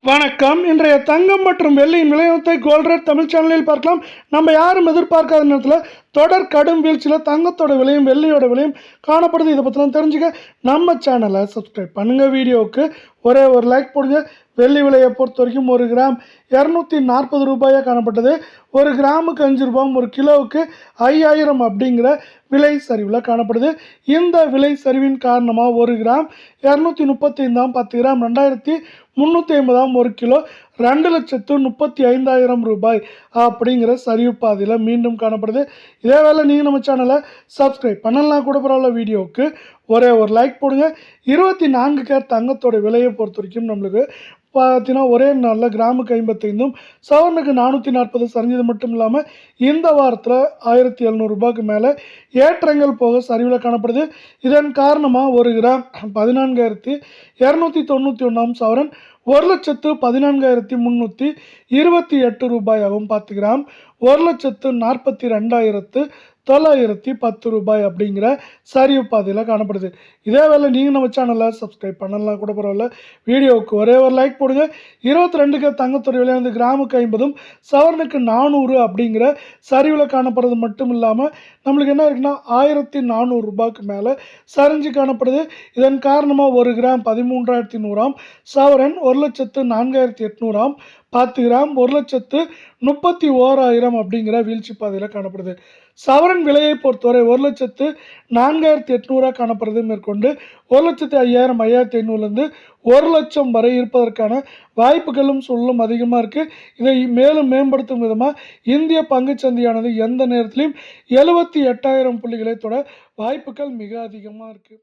வணக்கம். இன்றைய தங்கம் மற்றும் வெள்ளியின் விலையத்தை கோல்ட் ரேட் தமிழ் சேனலில் பார்க்கலாம். நம்ம யாரும் எதிர்பார்க்காத நேரத்தில் தொடர் கடும் வீழ்ச்சியில் தங்கத்தோட விலையும் வெள்ளியோட விலையும் காணப்படுது. இதை பற்றிலாம் தெரிஞ்சுக்க நம்ம சேனலை சப்ஸ்கிரைப் பண்ணுங்கள். வீடியோவுக்கு ஒரே ஒரு லைக் போடுங்க. வெள்ளி விலையை பொறுத்த வரைக்கும் 1 கிராம் 240 ரூபாயாக காணப்பட்டது. 1 கிராமுக்கு 5 ரூபாயும் 1 கிலோவுக்கு 5000 அப்படிங்கிற விலை சரிவில் காணப்படுது. இந்த விலை சரிவின் காரணமாக 1 கிராம் 235 10 கிராம் 2350 1 கிலோ 2,35,000 ரூபாய் அப்படிங்கிற சரிவு பாதையில் மீண்டும் காணப்படுது. இதே வேளை நீங்கள் நம்ம சேனலை சப்ஸ்கிரைப் பண்ணலாம் கூட பரவாயில்ல. வீடியோவுக்கு ஒரே ஒரு லைக் போடுங்க. 24 கேரட் தங்கத்தோட விலையை பொறுத்த வரைக்கும் நம்மளுக்கு பார்த்தீங்கன்னா ஒரே நாளில் கிராமுக்கு 55 சவரனுக்கு 440 சரிஞ்சது மட்டும் இல்லாமல் இந்த வாரத்தில் 1700 ரூபாய்க்கு மேலே ஏற்றங்கள் போக சரிவில் காணப்படுது. இதன் காரணமாக 1 கிராம் 14,291 சவரன் 1,14,328 ரூபாயாகவும் 10 கிராம் 1,42,910 ரூபாய் அப்படிங்கிற சரிவு பாதையில் காணப்படுது. இதே வேளை நீங்கள் நம்ம சேனலை சப்ஸ்கிரைப் பண்ணலாம் கூட பரவாயில்ல. வீடியோவுக்கு ஒரே ஒரு லைக் போடுங்க. 22 தங்கத்தோட விலை வந்து கிராமுக்கு 50 சவரனுக்கு 400 அப்படிங்கிற சரிவில் காணப்படுறது மட்டும் இல்லாமல் நம்மளுக்கு என்ன இருக்குன்னா 1400 ரூபாய்க்கு மேலே சரிஞ்சு காணப்படுது. இதன் காரணமாக 1 கிராம் 13,100 சவரன் 1,04,800 10 கிராம் 1,31,000 அப்படிங்கிற வீழ்ச்சி பாதையில் காணப்படுது. சவரன் விலையை பொறுத்தவரை 1,04,800 காணப்படுறது மேற்கொண்டு 1,05,000 5,500லேருந்து 1,00,000 வரை இருப்பதற்கான வாய்ப்புகளும் சூழலும் அதிகமாக இருக்குது. இதை மேலும் மேம்படுத்தும் விதமாக இந்திய பங்குச்சந்தையானது எந்த நேரத்திலையும் 78,000 புள்ளிகளை தொட வாய்ப்புகள் மிக அதிகமாக இருக்குது.